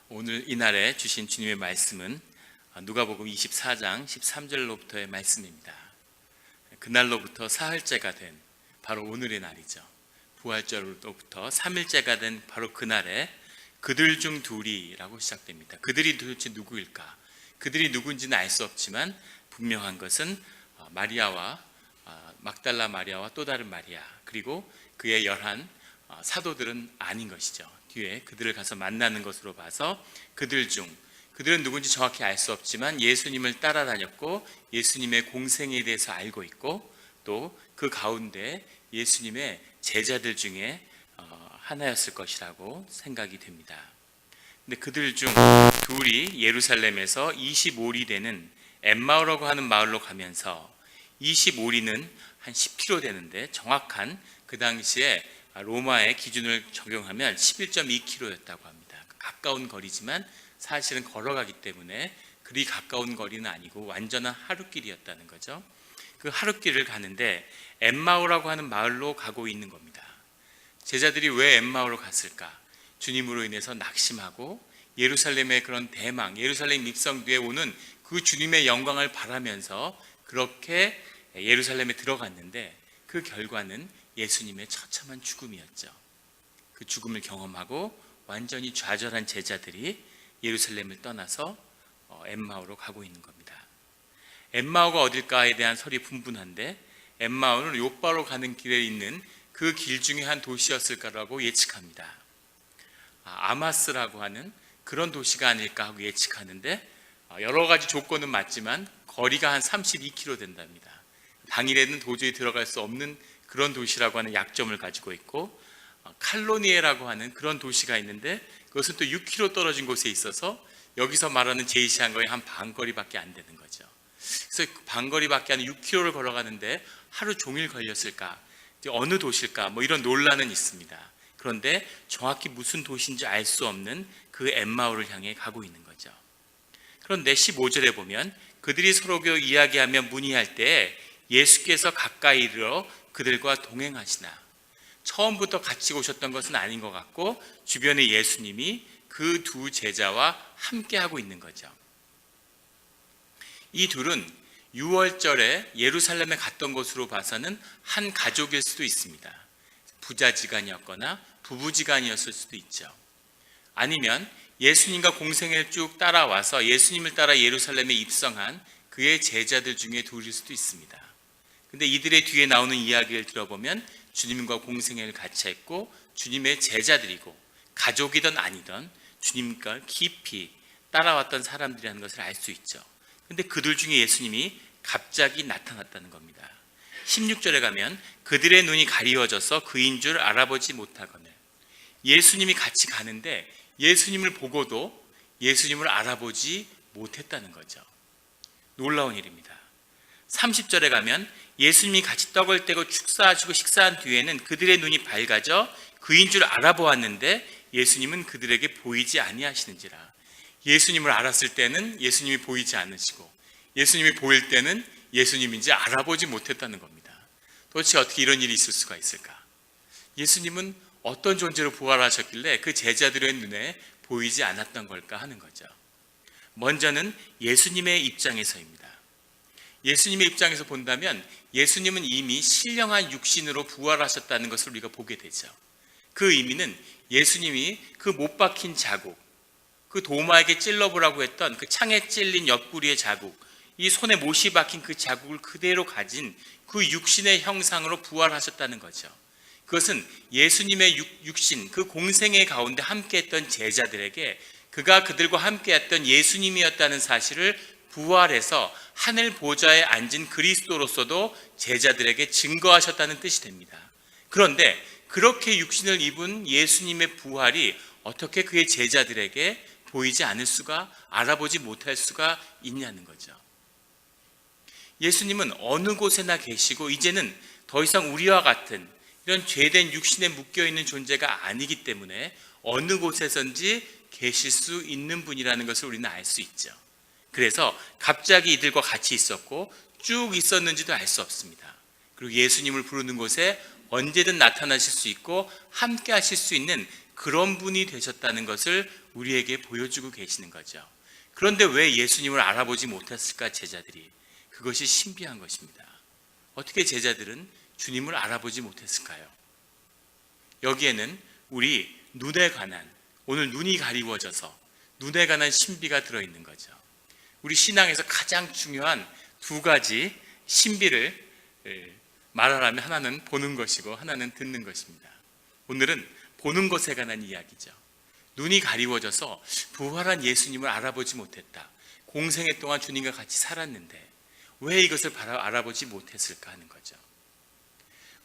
오늘 이날에 주신 주님의 말씀은 누가복음 24장 13절로부터의 말씀입니다. 그날로부터 사흘째가 된 바로 오늘의 날이죠. 부활절로부터 3일째가 된 바로 그날에 그들 중 둘이라고 시작됩니다. 그들이 도대체 누구일까? 그들이 누군지는 알 수 없지만 분명한 것은 마리아와 막달라 마리아와 또 다른 마리아, 그리고 그의 11 사도들은 아닌 것이죠. 뒤에 그들을 가서 만나는 것으로 봐서 그들은 누군지 정확히 알 수 없지만 예수님을 따라다녔고 예수님의 공생에 대해서 알고 있고 또 그 가운데 예수님의 제자들 중에 하나였을 것이라고 생각이 됩니다. 근데 그들 중 둘이 예루살렘에서 25리 되는 엠마오라고 하는 마을로 가면서 25리는 한 10km 되는데 정확한 그 당시에 로마의 기준을 적용하면 11.2km였다고 합니다. 가까운 거리지만 사실은 걸어가기 때문에 그리 가까운 거리는 아니고 완전한 하루길이었다는 거죠. 그 하루길을 가는데 엠마오라고 하는 마을로 가고 있는 겁니다. 제자들이 왜 엠마오로 갔을까? 주님으로 인해서 낙심하고 예루살렘의 그런 대망, 예루살렘 입성 뒤에 오는 그 주님의 영광을 바라면서 그렇게 예루살렘에 들어갔는데 그 결과는 예수님의 처참한 죽음이었죠. 그 죽음을 경험하고 완전히 좌절한 제자들이 예루살렘을 떠나서 엠마오로 가고 있는 겁니다. 엠마오가 어딜까에 대한 설이 분분한데 엠마오는 욥바로 가는 길에 있는 그 길 중에 한 도시였을까라고 예측합니다. 아마스라고 하는 그런 도시가 아닐까 하고 예측하는데 여러 가지 조건은 맞지만 거리가 한 32km 된답니다. 당일에는 도저히 들어갈 수 없는 그런 도시라고 하는 약점을 가지고 있고 칼로니에라고 하는 그런 도시가 있는데 그것은 또 6km 떨어진 곳에 있어서 여기서 말하는 제시한 거에 한 반거리밖에 안 되는 거죠. 그래서 반거리밖에 안 6km를 걸어가는데 하루 종일 걸렸을까? 어느 도시일까? 이런 논란은 있습니다. 그런데 정확히 무슨 도시인지 알 수 없는 그 엠마오를 향해 가고 있는 거죠. 그런데 15절에 보면 그들이 서로 이야기하며 문의할 때 예수께서 가까이 이르러 그들과 동행하시나. 처음부터 같이 오셨던 것은 아닌 것 같고 주변에 예수님이 그 두 제자와 함께 하고 있는 거죠. 이 둘은 6월절에 예루살렘에 갔던 것으로 봐서는 한 가족일 수도 있습니다. 부자지간이었거나 부부지간이었을 수도 있죠. 아니면 예수님과 공생애를 쭉 따라와서 예수님을 따라 예루살렘에 입성한 그의 제자들 중에 둘일 수도 있습니다. 근데 이들의 뒤에 나오는 이야기를 들어보면 주님과 공생애를 같이 했고 주님의 제자들이고 가족이든 아니든 주님과 깊이 따라왔던 사람들이라는 것을 알 수 있죠. 근데 그들 중에 예수님이 갑자기 나타났다는 겁니다. 16절에 가면 그들의 눈이 가리워져서 그인 줄 알아보지 못하거늘. 예수님이 같이 가는데 예수님을 보고도 예수님을 알아보지 못했다는 거죠. 놀라운 일입니다. 30절에 가면 예수님이 같이 떡을 떼고 축사하시고 식사한 뒤에는 그들의 눈이 밝아져 그인 줄 알아보았는데 예수님은 그들에게 보이지 아니하시는지라. 예수님을 알았을 때는 예수님이 보이지 않으시고 예수님이 보일 때는 예수님인지 알아보지 못했다는 겁니다. 도대체 어떻게 이런 일이 있을 수가 있을까? 예수님은 어떤 존재로 부활하셨길래 그 제자들의 눈에 보이지 않았던 걸까 하는 거죠. 먼저는 예수님의 입장에서입니다. 예수님의 입장에서 본다면 예수님은 이미 신령한 육신으로 부활하셨다는 것을 우리가 보게 되죠. 그 의미는 예수님이 그 못 박힌 자국, 그 도마에게 찔러보라고 했던 그 창에 찔린 옆구리의 자국, 이 손에 못이 박힌 그 자국을 그대로 가진 그 육신의 형상으로 부활하셨다는 거죠. 그것은 예수님의 육신, 그 공생애 가운데 함께했던 제자들에게 그가 그들과 함께했던 예수님이었다는 사실을 부활해서 하늘 보좌에 앉은 그리스도로서도 제자들에게 증거하셨다는 뜻이 됩니다. 그런데 그렇게 육신을 입은 예수님의 부활이 어떻게 그의 제자들에게 보이지 않을 수가, 알아보지 못할 수가 있냐는 거죠. 예수님은 어느 곳에나 계시고 이제는 더 이상 우리와 같은 이런 죄된 육신에 묶여있는 존재가 아니기 때문에 어느 곳에선지 계실 수 있는 분이라는 것을 우리는 알 수 있죠. 그래서 갑자기 이들과 같이 있었고 쭉 있었는지도 알 수 없습니다. 그리고 예수님을 부르는 곳에 언제든 나타나실 수 있고 함께 하실 수 있는 그런 분이 되셨다는 것을 우리에게 보여주고 계시는 거죠. 그런데 왜 예수님을 알아보지 못했을까, 제자들이? 그것이 신비한 것입니다. 어떻게 제자들은 주님을 알아보지 못했을까요? 여기에는 우리 눈에 관한, 오늘 눈이 가리워져서 눈에 관한 신비가 들어있는 거죠. 우리 신앙에서 가장 중요한 두 가지 신비를 말하라면 하나는 보는 것이고 하나는 듣는 것입니다. 오늘은 보는 것에 관한 이야기죠. 눈이 가리워져서 부활한 예수님을 알아보지 못했다. 공생애 동안 주님과 같이 살았는데 왜 이것을 알아보지 못했을까 하는 거죠.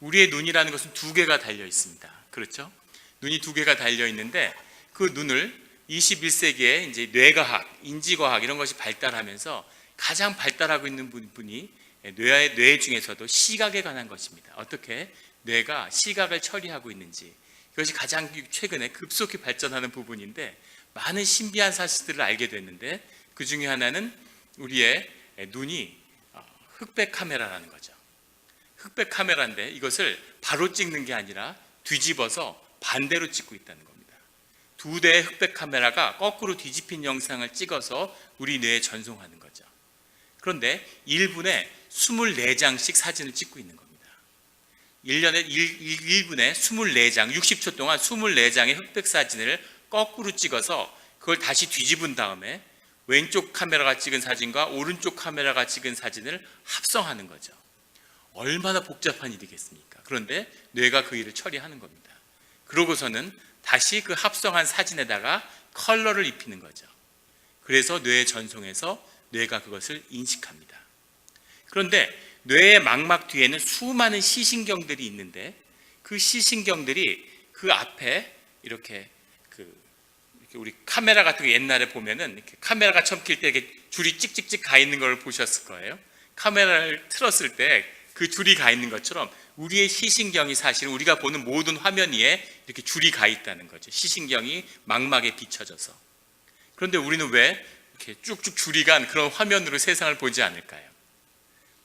우리의 눈이라는 것은 두 개가 달려 있습니다. 그렇죠? 눈이 두 개가 달려 있는데 그 눈을 21세기에 이제 뇌과학, 인지과학 이런 것이 발달하면서 가장 발달하고 있는 분이 뇌 중에서도 시각에 관한 것입니다. 어떻게 뇌가 시각을 처리하고 있는지, 이것이 가장 최근에 급속히 발전하는 부분인데 많은 신비한 사실들을 알게 됐는데 그 중에 하나는 우리의 눈이 흑백 카메라라는 거죠. 흑백 카메라인데 이것을 바로 찍는 게 아니라 뒤집어서 반대로 찍고 있다는 겁니다. 두 대의 흑백 카메라가 거꾸로 뒤집힌 영상을 찍어서 우리 뇌에 전송하는 거죠. 그런데 1분에 24장씩 사진을 찍고 있는 겁니다. 1분에 24장, 60초 동안 24장의 흑백 사진을 거꾸로 찍어서 그걸 다시 뒤집은 다음에 왼쪽 카메라가 찍은 사진과 오른쪽 카메라가 찍은 사진을 합성하는 거죠. 얼마나 복잡한 일이겠습니까? 그런데 뇌가 그 일을 처리하는 겁니다. 그러고서는 다시 그 합성한 사진에다가 컬러를 입히는 거죠. 그래서 뇌에 전송해서 뇌가 그것을 인식합니다. 그런데 뇌의 망막 뒤에는 수많은 시신경들이 있는데 그 시신경들이 그 앞에 이렇게 우리 카메라 같은 거 옛날에 보면은 이렇게 카메라가 처음 킬 때 이렇게 줄이 찍찍찍 가 있는 걸 보셨을 거예요. 카메라를 틀었을 때 그 줄이 가 있는 것처럼 우리의 시신경이 사실은 우리가 보는 모든 화면 위에 이렇게 줄이 가 있다는 거죠. 시신경이 망막에 비춰져서. 그런데 우리는 왜 이렇게 쭉쭉 줄이 간 그런 화면으로 세상을 보지 않을까요?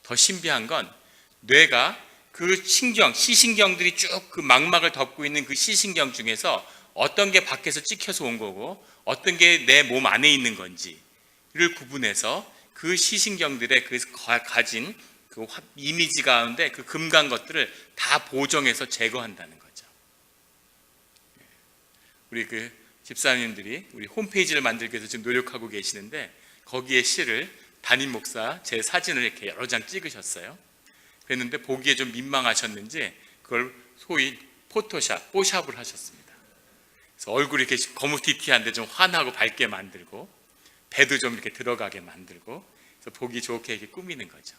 더 신비한 건 뇌가 그 시신경들이 쭉 그 망막을 덮고 있는 그 시신경 중에서 어떤 게 밖에서 찍혀서 온 거고 어떤 게 내 몸 안에 있는 건지를 구분해서 그 시신경들의 그 가진 그 이미지 가운데 그 금간 것들을 다 보정해서 제거한다는 거죠. 우리 그 집사님들이 우리 홈페이지를 만들기 위해서 지금 노력하고 계시는데 거기에 시를 담임 목사 제 사진을 이렇게 여러 장 찍으셨어요. 그랬는데 보기에 좀 민망하셨는지 그걸 소위 뽀샵을 하셨습니다. 그래서 얼굴이 이렇게 거무튀튀한데 좀 환하고 밝게 만들고 배도 좀 이렇게 들어가게 만들고 그래서 보기 좋게 이렇게 꾸미는 거죠.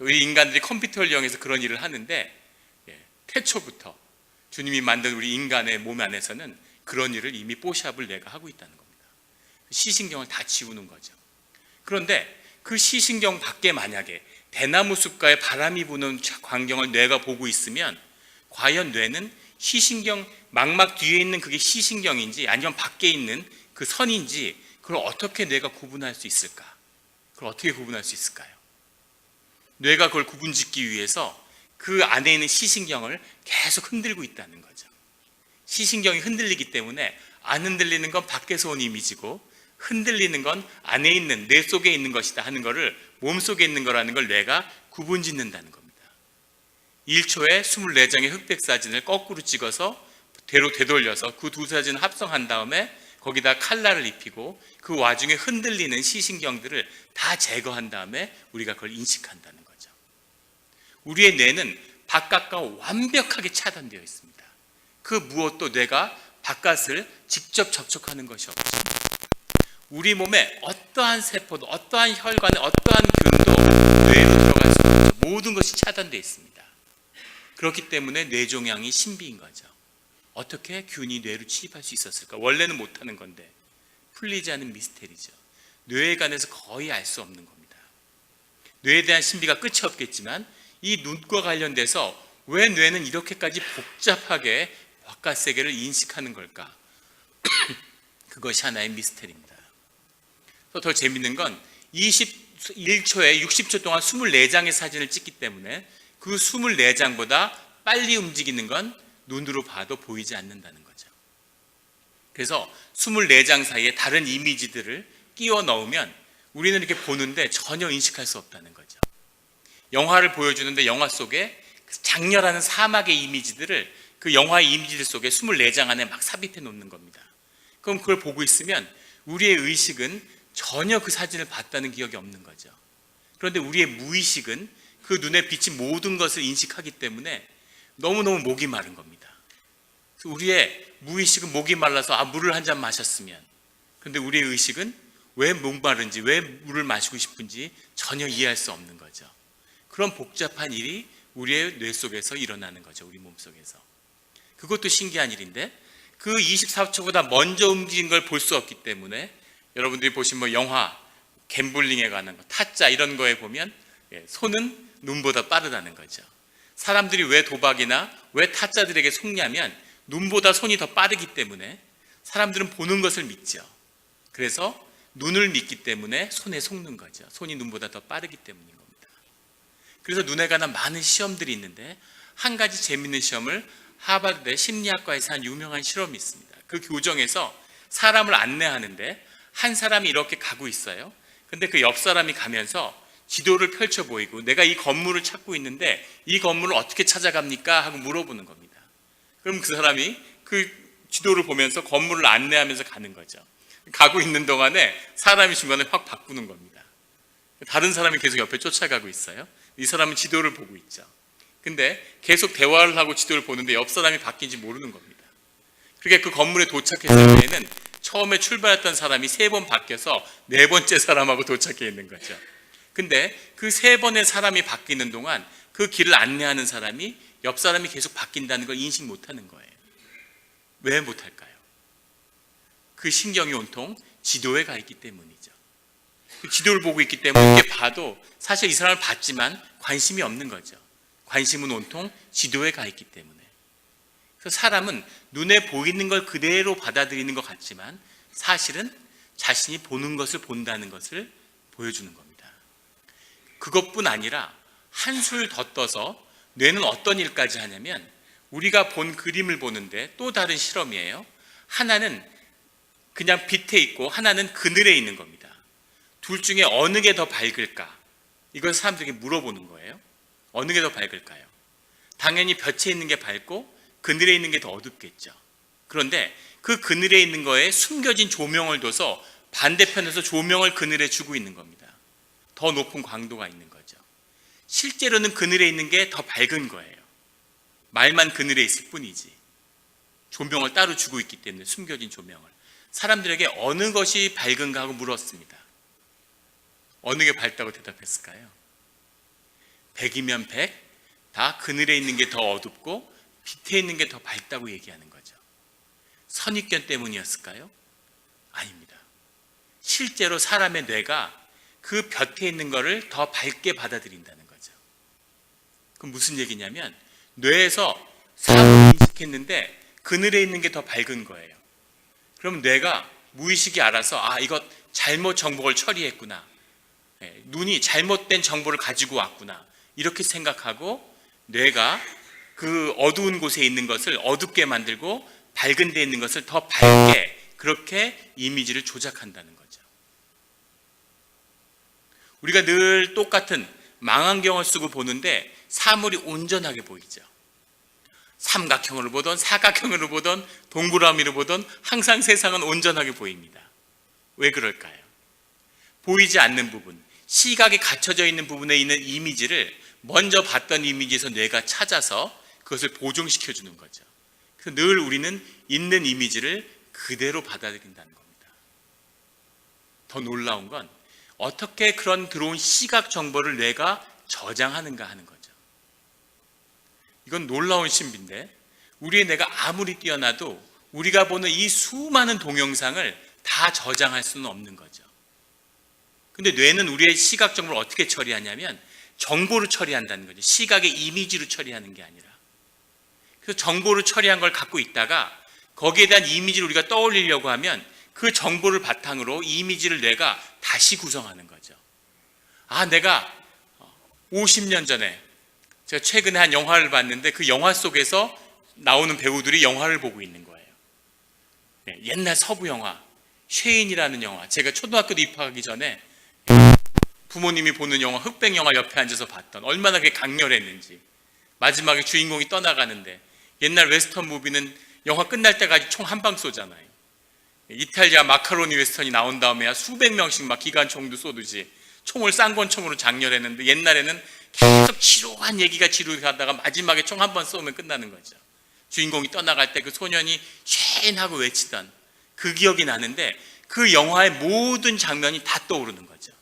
우리 인간들이 컴퓨터를 이용해서 그런 일을 하는데 태초부터 주님이 만든 우리 인간의 몸 안에서는 그런 일을 이미 뽀샵을 내가 하고 있다는 겁니다. 시신경을 다 지우는 거죠. 그런데 그 시신경 밖에 만약에 대나무 숲가에 바람이 부는 광경을 뇌가 보고 있으면 과연 뇌는 시신경 망막 뒤에 있는 그게 시신경인지 아니면 밖에 있는 그 선인지 그걸 어떻게 뇌가 구분할 수 있을까? 그걸 어떻게 구분할 수 있을까요? 뇌가 그걸 구분짓기 위해서 그 안에 있는 시신경을 계속 흔들고 있다는 거죠. 시신경이 흔들리기 때문에 안 흔들리는 건 밖에서 온 이미지고 흔들리는 건 안에 있는 뇌 속에 있는 것이다 하는 것을 몸속에 있는 거라는 걸 뇌가 구분짓는다는 겁니다. 1초에 24장의 흑백 사진을 거꾸로 찍어서 되돌려서 그 두 사진을 합성한 다음에 거기다 칼라를 입히고 그 와중에 흔들리는 시신경들을 다 제거한 다음에 우리가 그걸 인식한다는 거죠. 우리의 뇌는 바깥과 완벽하게 차단되어 있습니다. 그 무엇도 뇌가 바깥을 직접 접촉하는 것이 없죠. 우리 몸에 어떠한 세포도 어떠한 혈관에 어떠한 균도 뇌로 들어갈 수 없죠. 모든 것이 차단되어 있습니다. 그렇기 때문에 뇌종양이 신비인 거죠. 어떻게 균이 뇌로 침입할 수 있었을까? 원래는 못하는 건데 풀리지 않은 미스테리죠. 뇌에 관해서 거의 알 수 없는 겁니다. 뇌에 대한 신비가 끝이 없겠지만 이 눈과 관련돼서 왜 뇌는 이렇게까지 복잡하게 바깥 세계를 인식하는 걸까? 그것이 하나의 미스테리입니다. 또 더 재밌는 건 21초에 60초 동안 24장의 사진을 찍기 때문에 그 24장보다 빨리 움직이는 건 눈으로 봐도 보이지 않는다는 거죠. 그래서 24장 사이에 다른 이미지들을 끼워 넣으면 우리는 이렇게 보는데 전혀 인식할 수 없다는 거죠. 영화를 보여주는데 영화 속에 장렬한 사막의 이미지들을 그 영화의 이미지들 속에 24장 안에 막 삽입해 놓는 겁니다. 그럼 그걸 보고 있으면 우리의 의식은 전혀 그 사진을 봤다는 기억이 없는 거죠. 그런데 우리의 무의식은 그 눈에 비친 모든 것을 인식하기 때문에 너무너무 목이 마른 겁니다. 우리의 무의식은 목이 말라서 물을 한 잔 마셨으면, 그런데 우리의 의식은 왜 목마른지, 왜 물을 마시고 싶은지 전혀 이해할 수 없는 거죠. 그런 복잡한 일이 우리의 뇌 속에서 일어나는 거죠. 우리 몸 속에서. 그것도 신기한 일인데 그 24초보다 먼저 움직인 걸 볼 수 없기 때문에 여러분들이 보신 영화 갬블링에 관한 거, 타짜 이런 거에 보면 손은 눈보다 빠르다는 거죠. 사람들이 왜 도박이나 왜 타짜들에게 속냐면 눈보다 손이 더 빠르기 때문에 사람들은 보는 것을 믿죠. 그래서 눈을 믿기 때문에 손에 속는 거죠. 손이 눈보다 더 빠르기 때문인 겁니다. 그래서 눈에 관한 많은 시험들이 있는데 한 가지 재밌는 시험을 하버드 심리학과에서 한 유명한 실험이 있습니다. 그 교정에서 사람을 안내하는데 한 사람이 이렇게 가고 있어요. 근데 그 옆 사람이 가면서 지도를 펼쳐 보이고 내가 이 건물을 찾고 있는데 이 건물을 어떻게 찾아갑니까? 하고 물어보는 겁니다. 그럼 그 사람이 그 지도를 보면서 건물을 안내하면서 가는 거죠. 가고 있는 동안에 사람이 중간에 확 바꾸는 겁니다. 다른 사람이 계속 옆에 쫓아가고 있어요. 이 사람은 지도를 보고 있죠. 근데 계속 대화를 하고 지도를 보는데 옆 사람이 바뀐지 모르는 겁니다. 그러니까 그 건물에 도착했을 때에는 처음에 출발했던 사람이 3번 바뀌어서 4번째 사람하고 도착해 있는 거죠. 근데 그 3번의 사람이 바뀌는 동안 그 길을 안내하는 사람이 옆 사람이 계속 바뀐다는 걸 인식 못하는 거예요. 왜 못할까요? 그 신경이 온통 지도에 가 있기 때문이죠. 그 지도를 보고 있기 때문에 이게 봐도 사실 이 사람을 봤지만 관심이 없는 거죠. 관심은 온통 지도에 가 있기 때문에. 그래서 사람은 눈에 보이는 걸 그대로 받아들이는 것 같지만 사실은 자신이 보는 것을 본다는 것을 보여주는 겁니다. 그것뿐 아니라 한술 더 떠서 뇌는 어떤 일까지 하냐면 우리가 본 그림을 보는데 또 다른 실험이에요. 하나는 그냥 빛에 있고 하나는 그늘에 있는 겁니다. 둘 중에 어느 게 더 밝을까? 이걸 사람들에게 물어보는 거예요. 어느 게 더 밝을까요? 당연히 볕에 있는 게 밝고 그늘에 있는 게 더 어둡겠죠. 그런데 그 그늘에 있는 거에 숨겨진 조명을 둬서 반대편에서 조명을 그늘에 주고 있는 겁니다. 더 높은 광도가 있는 거죠. 실제로는 그늘에 있는 게 더 밝은 거예요. 말만 그늘에 있을 뿐이지. 조명을 따로 주고 있기 때문에 숨겨진 조명을. 사람들에게 어느 것이 밝은가 하고 물었습니다. 어느 게 밝다고 대답했을까요? 100이면 100, 다 그늘에 있는 게 더 어둡고 빛에 있는 게 더 밝다고 얘기하는 거죠. 선입견 때문이었을까요? 아닙니다. 실제로 사람의 뇌가 그 볕에 있는 거를 더 밝게 받아들인다는 거죠. 그럼 무슨 얘기냐면 뇌에서 사물을 인식했는데 그늘에 있는 게 더 밝은 거예요. 그럼 뇌가 무의식이 알아서 이거 잘못 정보를 처리했구나. 눈이 잘못된 정보를 가지고 왔구나. 이렇게 생각하고 뇌가 그 어두운 곳에 있는 것을 어둡게 만들고 밝은 데 있는 것을 더 밝게 그렇게 이미지를 조작한다는 거죠. 우리가 늘 똑같은 망원경을 쓰고 보는데 사물이 온전하게 보이죠. 삼각형으로 보던 사각형으로 보던 동그라미로 보던 항상 세상은 온전하게 보입니다. 왜 그럴까요? 보이지 않는 부분, 시각이 갖춰져 있는 부분에 있는 이미지를 먼저 봤던 이미지에서 뇌가 찾아서 그것을 보정시켜 주는 거죠. 그래서 늘 우리는 있는 이미지를 그대로 받아들인다는 겁니다. 더 놀라운 건 어떻게 그런 들어온 시각 정보를 뇌가 저장하는가 하는 거죠. 이건 놀라운 신비인데 우리의 뇌가 아무리 뛰어나도 우리가 보는 이 수많은 동영상을 다 저장할 수는 없는 거죠. 근데 뇌는 우리의 시각 정보를 어떻게 처리하냐면 정보로 처리한다는 거죠. 시각의 이미지로 처리하는 게 아니라. 그래서 정보를 처리한 걸 갖고 있다가 거기에 대한 이미지를 우리가 떠올리려고 하면 그 정보를 바탕으로 이미지를 뇌가 다시 구성하는 거죠. 내가 50년 전에 제가 최근에 한 영화를 봤는데 그 영화 속에서 나오는 배우들이 영화를 보고 있는 거예요. 옛날 서부 영화 쉐인이라는 영화, 제가 초등학교도 입학하기 전에 부모님이 보는 영화, 흑백 영화 옆에 앉아서 봤던, 얼마나 그게 강렬했는지. 마지막에 주인공이 떠나가는데 옛날 웨스턴 무비는 영화 끝날 때까지 총 한 방 쏘잖아요. 이탈리아 마카로니 웨스턴이 나온 다음에야 수백 명씩 막 기관총도 쏘듯이 총을 쌍권총으로 장렬했는데, 옛날에는 계속 지루한 얘기가 지루하다가 마지막에 총 한 번 쏘면 끝나는 거죠. 주인공이 떠나갈 때 그 소년이 쉐인하고 외치던 그 기억이 나는데, 그 영화의 모든 장면이 다 떠오르는 거죠.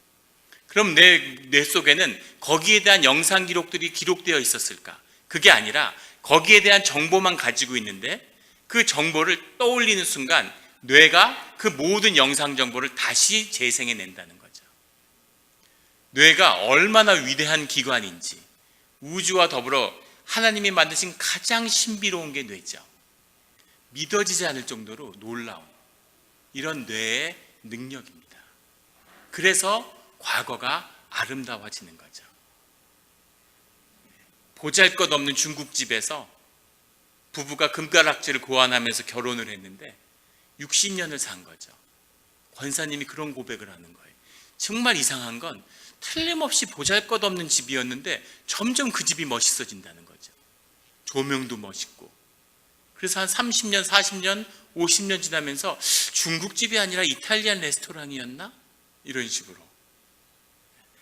그럼 내 속에는 거기에 대한 영상 기록들이 기록되어 있었을까? 그게 아니라 거기에 대한 정보만 가지고 있는데, 그 정보를 떠올리는 순간 뇌가 그 모든 영상 정보를 다시 재생해낸다는 거죠. 뇌가 얼마나 위대한 기관인지, 우주와 더불어 하나님이 만드신 가장 신비로운 게 뇌죠. 믿어지지 않을 정도로 놀라운 이런 뇌의 능력입니다. 그래서 과거가 아름다워지는 거죠. 보잘것없는 중국집에서 부부가 금가락지를 고안하면서 결혼을 했는데 60년을 산 거죠. 권사님이 그런 고백을 하는 거예요. 정말 이상한 건 틀림없이 보잘것없는 집이었는데 점점 그 집이 멋있어진다는 거죠. 조명도 멋있고. 그래서 한 30년, 40년, 50년 지나면서 중국집이 아니라 이탈리안 레스토랑이었나? 이런 식으로.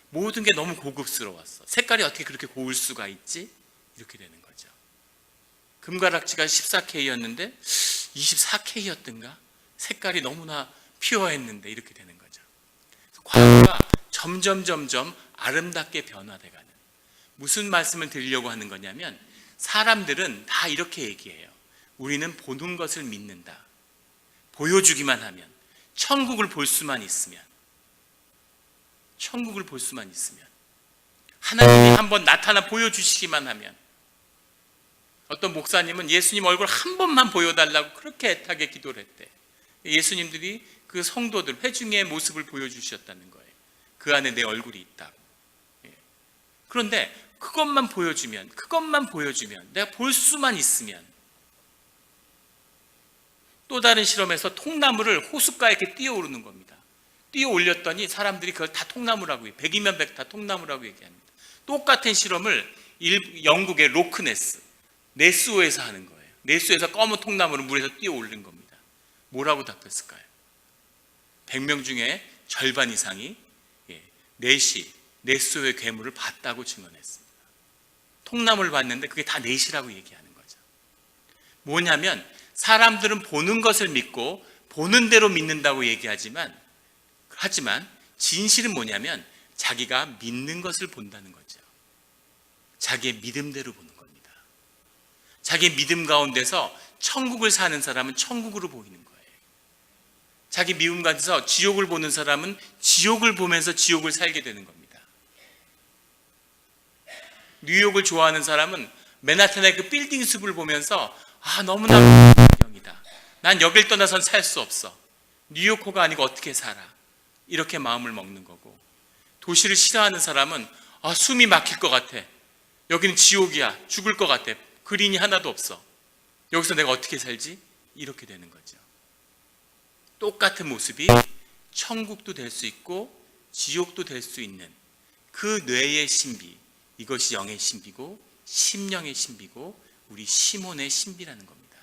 모든 게 너무 고급스러웠어. 색깔이 어떻게 그렇게 고울 수가 있지? 이렇게 되는 거죠. 금가락지가 14K였는데 24K였던가? 색깔이 너무나 퓨어했는데 이렇게 되는 거죠. 과거가 점점 아름답게 변화돼가는. 무슨 말씀을 드리려고 하는 거냐면, 사람들은 다 이렇게 얘기해요. 우리는 보는 것을 믿는다. 보여주기만 하면, 천국을 볼 수만 있으면, 천국을 볼 수만 있으면, 하나님이 한번 나타나 보여주시기만 하면. 어떤 목사님은 예수님 얼굴 한 번만 보여달라고 그렇게 애타게 기도를 했대. 예수님들이 그 성도들 회중의 모습을 보여주셨다는 거예요. 그 안에 내 얼굴이 있다고. 그런데 그것만 보여주면, 내가 볼 수만 있으면. 또 다른 실험에서 통나무를 호숫가에 이렇게 뛰어오르는 겁니다. 뛰어 올렸더니 사람들이 그걸 다 통나무라고 해요. 100이면 100 다 통나무라고 얘기합니다. 똑같은 실험을 영국의 로크네스, 네스호에서 하는 거예요. 네스호에서 검은 통나무를 물에서 뛰어 올린 겁니다. 뭐라고 답했을까요? 100명 중에 절반 이상이 넷이 네스호의 괴물을 봤다고 증언했습니다. 통나무를 봤는데 그게 다 넷이라고 얘기하는 거죠. 뭐냐면, 사람들은 보는 것을 믿고 보는 대로 믿는다고 얘기하지만, 진실은 뭐냐면 자기가 믿는 것을 본다는 거죠. 자기의 믿음대로 보는 겁니다. 자기의 믿음 가운데서 천국을 사는 사람은 천국으로 보이는 거예요. 자기 믿음 가운데서 지옥을 보는 사람은 지옥을 보면서 지옥을 살게 되는 겁니다. 뉴욕을 좋아하는 사람은 맨하탄의 그 빌딩 숲을 보면서 너무나 풍경이다. 난 여길 떠나선 살 수 없어. 뉴요커가 아니고 어떻게 살아? 이렇게 마음을 먹는 거고, 도시를 싫어하는 사람은 숨이 막힐 것 같아. 여기는 지옥이야. 죽을 것 같아. 그린이 하나도 없어. 여기서 내가 어떻게 살지? 이렇게 되는 거죠. 똑같은 모습이 천국도 될 수 있고 지옥도 될 수 있는 그 뇌의 신비, 이것이 영의 신비고 심령의 신비고 우리 시몬의 신비라는 겁니다.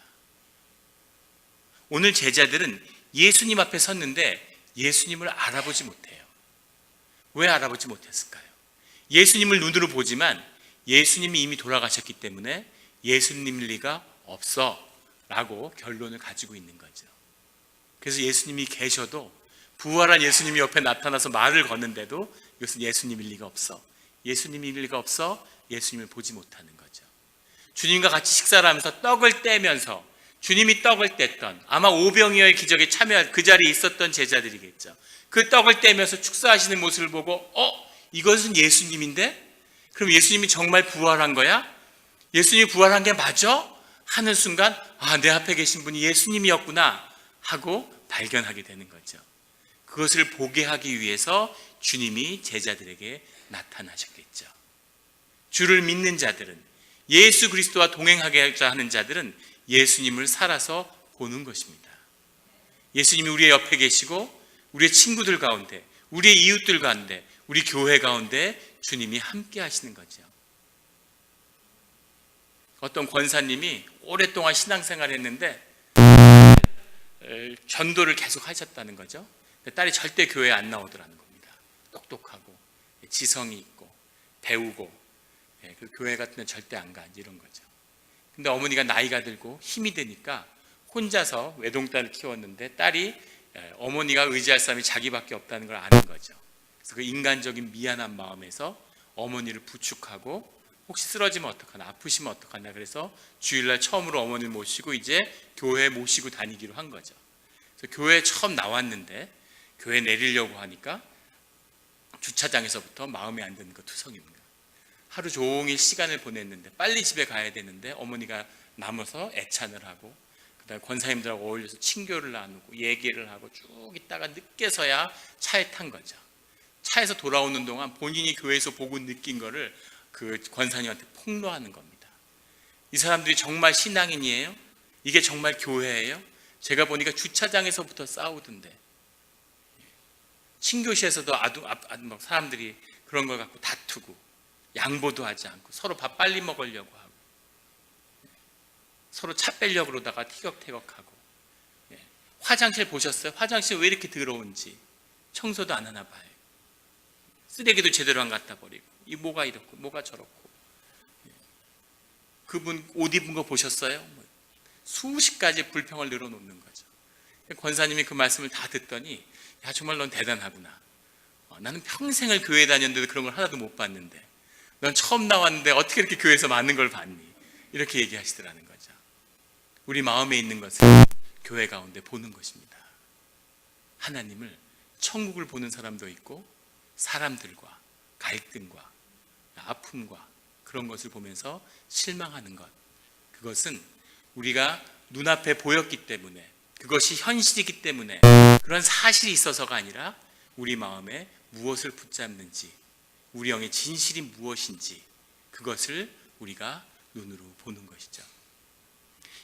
오늘 제자들은 예수님 앞에 섰는데 예수님을 알아보지 못해요. 왜 알아보지 못했을까요? 예수님을 눈으로 보지만 예수님이 이미 돌아가셨기 때문에 예수님일 리가 없어 라고 결론을 가지고 있는 거죠. 그래서 예수님이 계셔도, 부활한 예수님이 옆에 나타나서 말을 걷는데도 이것은 예수님일 리가 없어, 예수님일 리가 없어, 예수님을 보지 못하는 거죠. 주님과 같이 식사를 하면서 떡을 떼면서, 주님이 떡을 뗐던, 아마 오병이어의 기적에 참여할 그 자리에 있었던 제자들이겠죠. 그 떡을 떼면서 축사하시는 모습을 보고 이것은 예수님인데? 그럼 예수님이 정말 부활한 거야? 예수님이 부활한 게 맞아? 하는 순간 내 앞에 계신 분이 예수님이었구나 하고 발견하게 되는 거죠. 그것을 보게 하기 위해서 주님이 제자들에게 나타나셨겠죠. 주를 믿는 자들은, 예수 그리스도와 동행하게 하는 자들은 예수님을 살아서 보는 것입니다. 예수님이 우리의 옆에 계시고 우리의 친구들 가운데, 우리의 이웃들 가운데, 우리 교회 가운데 주님이 함께 하시는 거죠. 어떤 권사님이 오랫동안 신앙생활을 했는데 전도를 계속 하셨다는 거죠. 딸이 절대 교회에 안 나오더라는 겁니다. 똑똑하고 지성이 있고 배우고 그 교회 같은 데 절대 안 가, 이런 거죠. 근데 어머니가 나이가 들고 힘이 드니까 혼자서 외동딸을 키웠는데 딸이 어머니가 의지할 사람이 자기밖에 없다는 걸 아는 거죠. 그래서 그 인간적인 미안한 마음에서 어머니를 부축하고 혹시 쓰러지면 어떡하나, 아프시면 어떡하나, 그래서 주일날 처음으로 어머니를 모시고 이제 교회에 모시고 다니기로 한 거죠. 그래서 교회에 처음 나왔는데 교회에 내리려고 하니까 주차장에서부터 마음에 안 드는 거 투성입니다. 하루 종일 시간을 보냈는데 빨리 집에 가야 되는데 어머니가 남아서 애찬을 하고 그다음에 권사님들하고 어울려서 친교를 나누고 얘기를 하고 쭉 있다가 늦게서야 차에 탄 거죠. 차에서 돌아오는 동안 본인이 교회에서 보고 느낀 거를 그 권사님한테 폭로하는 겁니다. 이 사람들이 정말 신앙인이에요? 이게 정말 교회예요? 제가 보니까 주차장에서부터 싸우던데, 친교실에서도 사람들이 그런 걸 갖고 다투고 양보도 하지 않고 서로 밥 빨리 먹으려고 하고 서로 차 빼려고 그러다가 티격태격하고. 화장실 보셨어요? 화장실 왜 이렇게 더러운지 청소도 안 하나 봐요. 쓰레기도 제대로 안 갖다 버리고, 이 뭐가 이렇고 뭐가 저렇고. 그분 옷 입은 거 보셨어요? 수십 가지 불평을 늘어놓는 거죠. 권사님이 그 말씀을 다 듣더니, 야, 정말 넌 대단하구나. 나는 평생을 교회 다녔는데도 그런 걸 하나도 못 봤는데 넌 처음 나왔는데 어떻게 이렇게 교회에서 많은 걸 봤니? 이렇게 얘기하시더라는 거죠. 우리 마음에 있는 것을 교회 가운데 보는 것입니다. 하나님을, 천국을 보는 사람도 있고 사람들과 갈등과 아픔과 그런 것을 보면서 실망하는 것, 그것은 우리가 눈앞에 보였기 때문에, 그것이 현실이기 때문에 그런 사실이 있어서가 아니라 우리 마음에 무엇을 붙잡는지, 우리 영의 진실이 무엇인지 그것을 우리가 눈으로 보는 것이죠.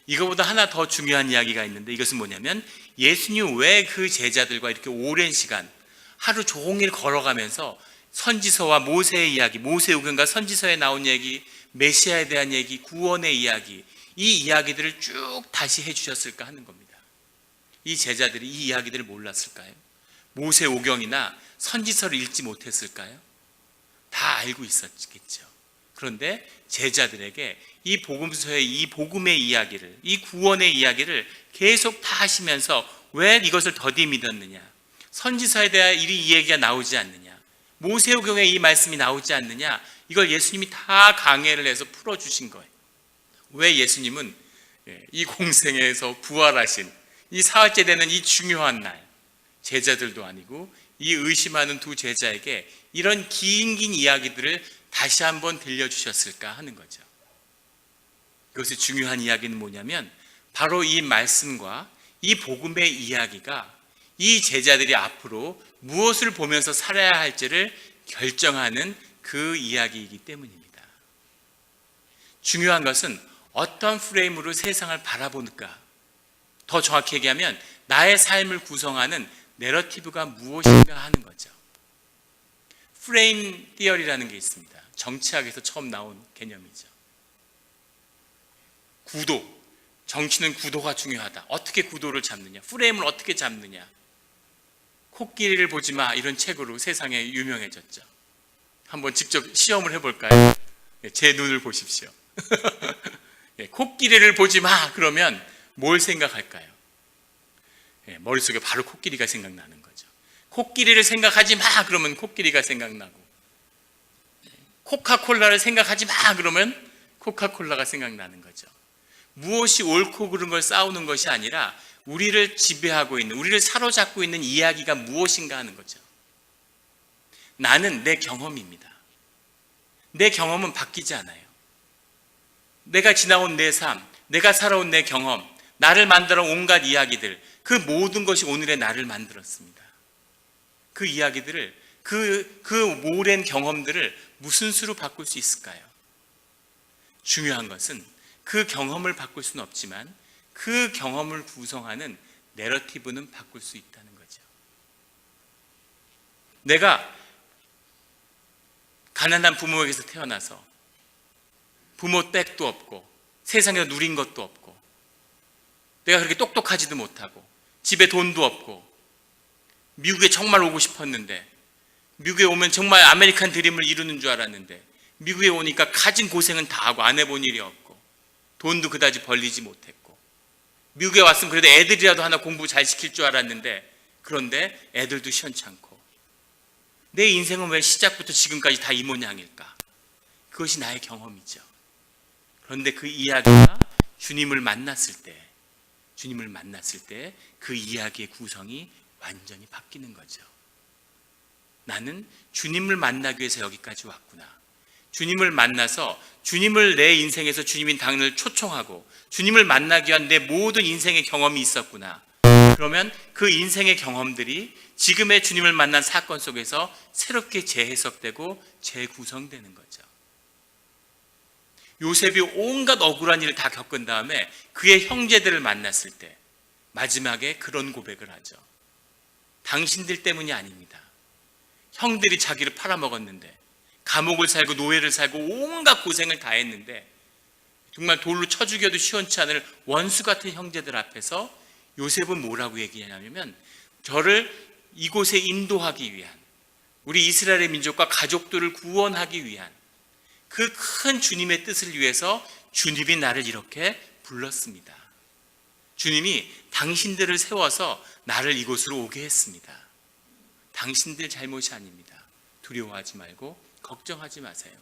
이거보다 하나 더 중요한 이야기가 있는데, 이것은 뭐냐면 예수님 왜 그 제자들과 이렇게 오랜 시간 하루 종일 걸어가면서 선지서와 모세의 이야기, 모세오경과 선지서에 나온 얘기, 메시아에 대한 얘기, 구원의 이야기, 이 이야기들을 쭉 다시 해주셨을까 하는 겁니다. 이 제자들이 이 이야기들을 몰랐을까요? 모세오경이나 선지서를 읽지 못했을까요? 다 알고 있었겠죠. 그런데 제자들에게 이 복음서의 이 복음의 이야기를, 이 구원의 이야기를 계속 다 하시면서 왜 이것을 더디 믿었느냐, 선지서에 대한 이 얘기가 나오지 않느냐, 모세오경에 이 말씀이 나오지 않느냐, 이걸 예수님이 다 강해를 해서 풀어주신 거예요. 왜 예수님은 이 공생에서 부활하신 이 사흘째 되는 이 중요한 날, 제자들도 아니고 이 의심하는 두 제자에게 이런 긴 이야기들을 다시 한번 들려주셨을까 하는 거죠. 이것의 중요한 이야기는 뭐냐면 바로 이 말씀과 이 복음의 이야기가 이 제자들이 앞으로 무엇을 보면서 살아야 할지를 결정하는 그 이야기이기 때문입니다. 중요한 것은 어떤 프레임으로 세상을 바라보는가, 더 정확히 얘기하면 나의 삶을 구성하는 내러티브가 무엇인가 하는 거죠. 프레임 티어리라는 게 있습니다. 정치학에서 처음 나온 개념이죠. 구도, 정치는 구도가 중요하다. 어떻게 구도를 잡느냐, 프레임을 어떻게 잡느냐. 코끼리를 보지 마, 이런 책으로 세상에 유명해졌죠. 한번 직접 시험을 해볼까요? 제 눈을 보십시오. 코끼리를 보지 마 그러면 뭘 생각할까요? 머릿속에 바로 코끼리가 생각나는 거죠. 코끼리를 생각하지 마 그러면 코끼리가 생각나고, 코카콜라를 생각하지 마 그러면 코카콜라가 생각나는 거죠. 무엇이 옳고 그른 걸 싸우는 것이 아니라 우리를 지배하고 있는, 우리를 사로잡고 있는 이야기가 무엇인가 하는 거죠. 나는 내 경험입니다. 내 경험은 바뀌지 않아요. 내가 지나온 내 삶, 내가 살아온 내 경험, 나를 만들어 온갖 이야기들, 그 모든 것이 오늘의 나를 만들었습니다. 그 이야기들을, 그 오랜 경험들을 무슨 수로 바꿀 수 있을까요? 중요한 것은 그 경험을 바꿀 수는 없지만 그 경험을 구성하는 내러티브는 바꿀 수 있다는 거죠. 내가 가난한 부모에게서 태어나서 부모 댁도 없고 세상에서 누린 것도 없고 내가 그렇게 똑똑하지도 못하고 집에 돈도 없고 미국에 정말 오고 싶었는데 미국에 오면 정말 아메리칸 드림을 이루는 줄 알았는데 미국에 오니까 가진 고생은 다 하고 안 해본 일이 없고 돈도 그다지 벌리지 못했고 미국에 왔으면 그래도 애들이라도 하나 공부 잘 시킬 줄 알았는데 그런데 애들도 시원찮고 내 인생은 왜 시작부터 지금까지 다 이 모양일까? 그것이 나의 경험이죠. 그런데 그 이야기가 주님을 만났을 때 그 이야기의 구성이 완전히 바뀌는 거죠. 나는 주님을 만나기 위해서 여기까지 왔구나. 주님을 만나서 주님을 내 인생에서 주님인 당을 초청하고 주님을 만나기 위한 내 모든 인생의 경험이 있었구나. 그러면 그 인생의 경험들이 지금의 주님을 만난 사건 속에서 새롭게 재해석되고 재구성되는 거죠. 요셉이 온갖 억울한 일을 다 겪은 다음에 그의 형제들을 만났을 때 마지막에 그런 고백을 하죠. 당신들 때문이 아닙니다. 형들이 자기를 팔아먹었는데 감옥을 살고 노예를 살고 온갖 고생을 다 했는데 정말 돌로 쳐 죽여도 시원치 않을 원수 같은 형제들 앞에서 요셉은 뭐라고 얘기하냐면 저를 이곳에 인도하기 위한 우리 이스라엘의 민족과 가족들을 구원하기 위한 그 큰 주님의 뜻을 위해서 주님이 나를 이렇게 불렀습니다. 주님이 당신들을 세워서 나를 이곳으로 오게 했습니다. 당신들 잘못이 아닙니다. 두려워하지 말고 걱정하지 마세요.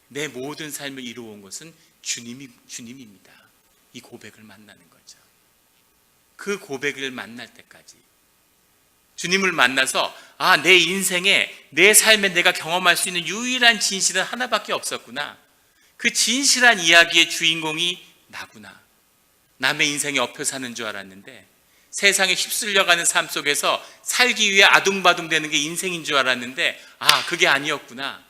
내 모든 삶을 이루어온 것은 주님입니다. 이 고백을 만나는 거죠. 그 고백을 만날 때까지 주님을 만나서 내 인생에 내 삶에 내가 경험할 수 있는 유일한 진실은 하나밖에 없었구나. 그 진실한 이야기의 주인공이 나구나. 남의 인생에 엎여 사는 줄 알았는데 세상에 휩쓸려가는 삶 속에서 살기 위해 아둥바둥 되는 게 인생인 줄 알았는데 그게 아니었구나.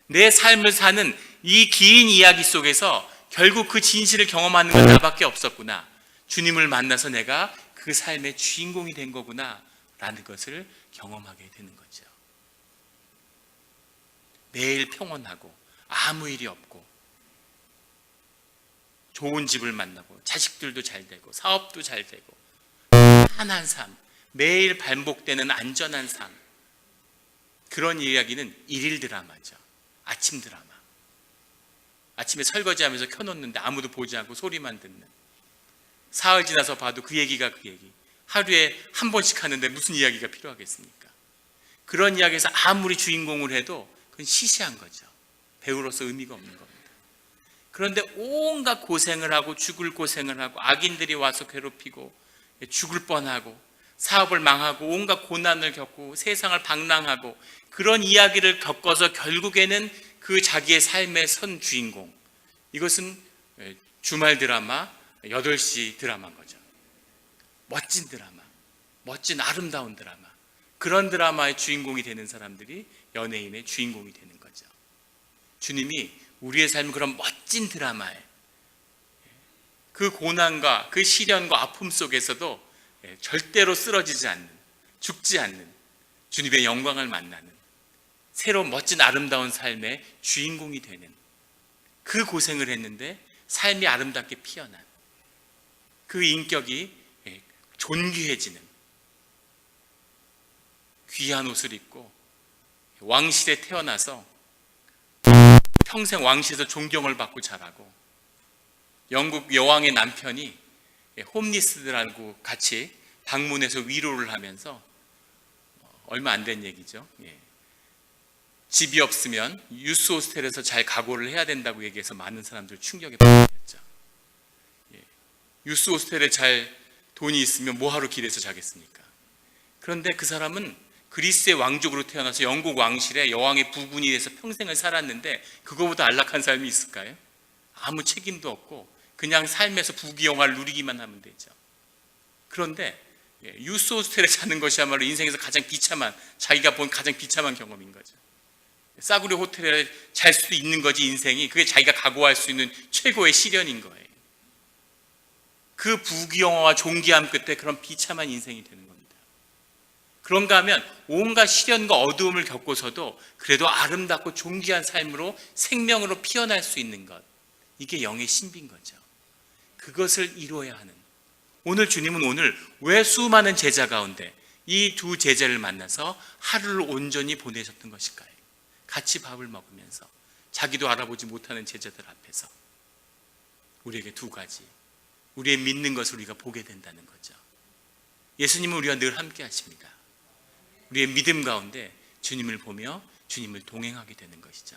내 삶을 사는 이 긴 이야기 속에서 결국 그 진실을 경험하는 건 나밖에 없었구나. 주님을 만나서 내가 그 삶의 주인공이 된 거구나 라는 것을 경험하게 되는 거죠. 매일 평온하고 아무 일이 없고 좋은 집을 만나고 자식들도 잘 되고 사업도 잘 되고 편안한 삶, 매일 반복되는 안전한 삶, 그런 이야기는 일일 드라마죠. 아침 드라마. 아침에 설거지하면서 켜놓는데 아무도 보지 않고 소리만 듣는, 사흘 지나서 봐도 그 얘기가 그 얘기, 하루에 한 번씩 하는데 무슨 이야기가 필요하겠습니까? 그런 이야기에서 아무리 주인공을 해도 그건 시시한 거죠. 배우로서 의미가 없는 겁니다. 그런데 온갖 고생을 하고 죽을 고생을 하고 악인들이 와서 괴롭히고 죽을 뻔하고 사업을 망하고 온갖 고난을 겪고 세상을 방랑하고 그런 이야기를 겪어서 결국에는 그 자기의 삶의 선 주인공, 이것은 주말 드라마 8시 드라마인 거죠. 멋진 드라마, 멋진 아름다운 드라마, 그런 드라마의 주인공이 되는 사람들이 연예인의 주인공이 되는 거죠. 주님이 우리의 삶은 그런 멋진 드라마에 그 고난과 그 시련과 아픔 속에서도 절대로 쓰러지지 않는, 죽지 않는 주님의 영광을 만나는 새로운 멋진 아름다운 삶의 주인공이 되는, 그 고생을 했는데 삶이 아름답게 피어난 그 인격이 존귀해지는, 귀한 옷을 입고 왕실에 태어나서 평생 왕실에서 존경을 받고 자라고 영국 여왕의 남편이 홈리스들하고 같이 방문해서 위로를 하면서 얼마 안 된 얘기죠. 집이 없으면 유스 호스텔에서 잘 각오를 해야 된다고 얘기해서 많은 사람들 충격에 빠졌죠. 유스 호스텔에 잘 돈이 있으면 뭐하러 길에서 자겠습니까? 그런데 그 사람은 그리스의 왕족으로 태어나서 영국 왕실의 여왕의 부군이 돼서 평생을 살았는데 그거보다 안락한 삶이 있을까요? 아무 책임도 없고 그냥 삶에서 부귀영화를 누리기만 하면 되죠. 그런데 유스 호스텔에 자는 것이야말로 인생에서 가장 비참한, 자기가 본 가장 비참한 경험인 거죠. 싸구려 호텔에 잘 수도 있는 거지, 인생이. 그게 자기가 각오할 수 있는 최고의 시련인 거예요. 그 부귀영화와 존귀함 끝에 그런 비참한 인생이 되는 겁니다. 그런가 하면 온갖 시련과 어두움을 겪고서도 그래도 아름답고 존귀한 삶으로 생명으로 피어날 수 있는 것, 이게 영의 신비인 거죠. 그것을 이루어야 하는, 오늘 주님은 오늘 왜 수많은 제자 가운데 이 두 제자를 만나서 하루를 온전히 보내셨던 것일까요? 같이 밥을 먹으면서 자기도 알아보지 못하는 제자들 앞에서 우리에게 두 가지, 우리의 믿는 것을 우리가 보게 된다는 거죠. 예수님은 우리와 늘 함께 하십니다. 우리의 믿음 가운데 주님을 보며 주님을 동행하게 되는 것이죠.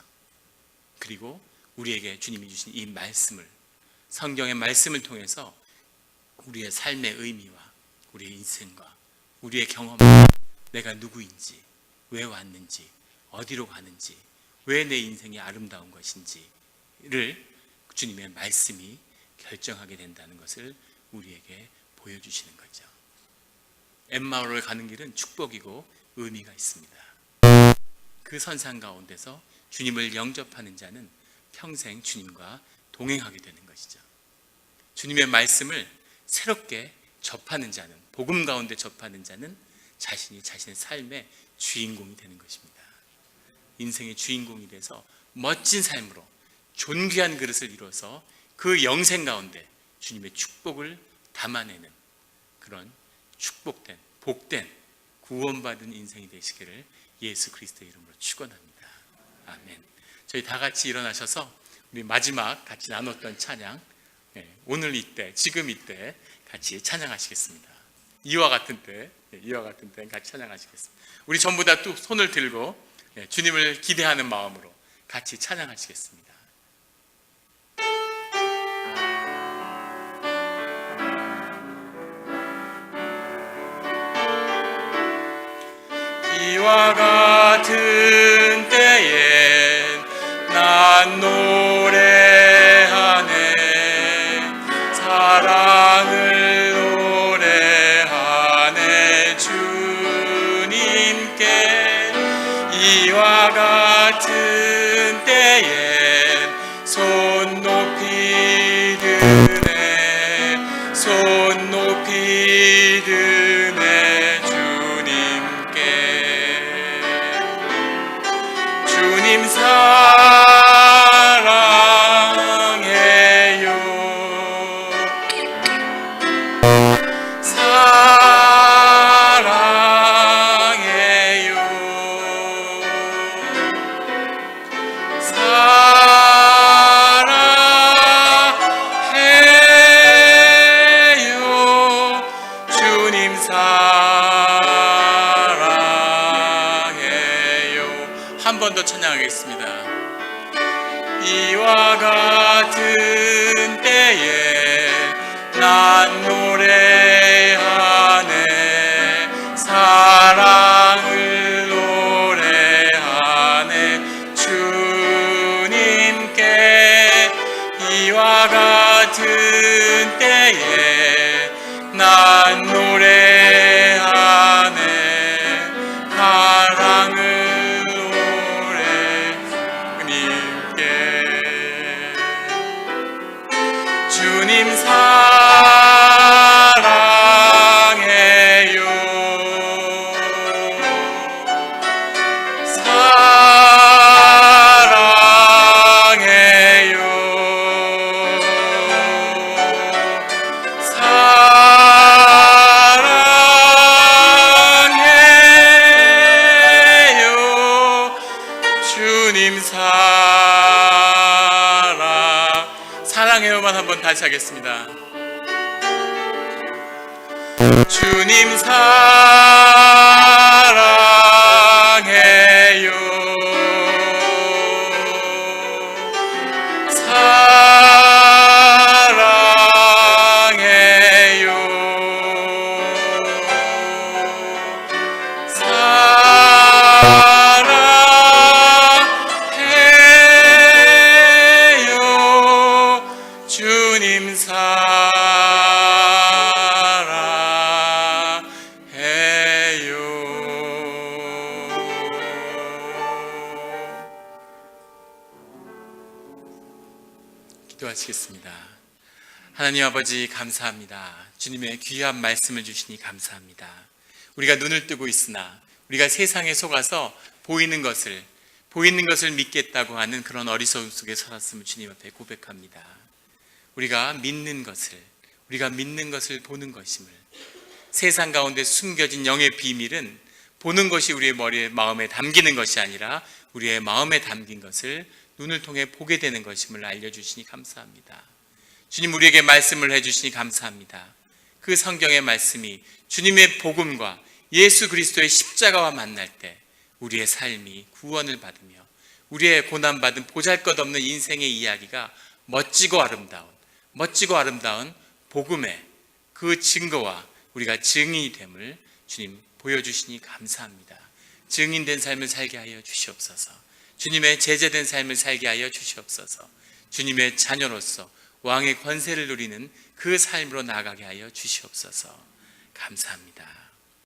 그리고 우리에게 주님이 주신 이 말씀을, 성경의 말씀을 통해서 우리의 삶의 의미와 우리의 인생과 우리의 경험과 내가 누구인지, 왜 왔는지, 어디로 가는지, 왜 내 인생이 아름다운 것인지를 주님의 말씀이 결정하게 된다는 것을 우리에게 보여주시는 거죠. 엠마오를 가는 길은 축복이고 의미가 있습니다. 그 선상 가운데서 주님을 영접하는 자는 평생 주님과 동행하게 되는 것이죠. 주님의 말씀을 새롭게 접하는 자는, 복음 가운데 접하는 자는 자신이 자신의 삶의 주인공이 되는 것입니다. 인생의 주인공이 돼서 멋진 삶으로 존귀한 그릇을 이뤄서 그 영생 가운데 주님의 축복을 담아내는 그런 축복된, 복된, 구원받은 인생이 되시기를 예수 그리스도의 이름으로 축원합니다. 아멘. 저희 다 같이 일어나셔서 우리 마지막 같이 나눴던 찬양, 오늘 이때, 지금 이때 같이 찬양하시겠습니다. 이와 같은 때 같이 찬양하시겠습니다. 우리 전부 다 또 손을 들고 주님을 기대하는 마음으로 같이 찬양하시겠습니다. 이와 같은 때엔 난 노래하네, 사랑을 노래하네 주님께. 이와 같은 때엔 손 높이 드네, 손 높이 드네 주님께. 주님 사랑해요, 사랑해요, 사랑해요, 주님 사랑해요. 한 번 더 찬양하겠습니다. 이와 같은 때에 난 노래하네, 사랑을 노래하네 주님께. 이와 같은 때에 난 노래하네, 사랑을 노래 주님께. 주님 사랑해요, 사랑해요, 사랑해요, 주님 사랑해요만 한번 다시 하겠습니다. 주님 사랑해요, 사랑해요, 사랑해요, 주님 기도하시겠습니다. 하나님 아버지 감사합니다. 주님의 귀한 말씀을 주시니 감사합니다. 우리가 눈을 뜨고 있으나 우리가 세상에 속아서 보이는 것을 믿겠다고 하는 그런 어리석음 속에 살았음을 주님 앞에 고백합니다. 우리가 믿는 것을 보는 것임을, 세상 가운데 숨겨진 영의 비밀은 보는 것이 우리의 머리에 마음에 담기는 것이 아니라 우리의 마음에 담긴 것을 눈을 통해 보게 되는 것임을 알려주시니 감사합니다. 주님, 우리에게 말씀을 해주시니 감사합니다. 그 성경의 말씀이 주님의 복음과 예수 그리스도의 십자가와 만날 때 우리의 삶이 구원을 받으며 우리의 고난받은 보잘것없는 인생의 이야기가 멋지고 아름다운 복음의 그 증거와 우리가 증인이 됨을 주님 보여주시니 감사합니다. 증인된 삶을 살게 하여 주시옵소서. 주님의 제자된 삶을 살게 하여 주시옵소서. 주님의 자녀로서 왕의 권세를 누리는 그 삶으로 나아가게 하여 주시옵소서. 감사합니다.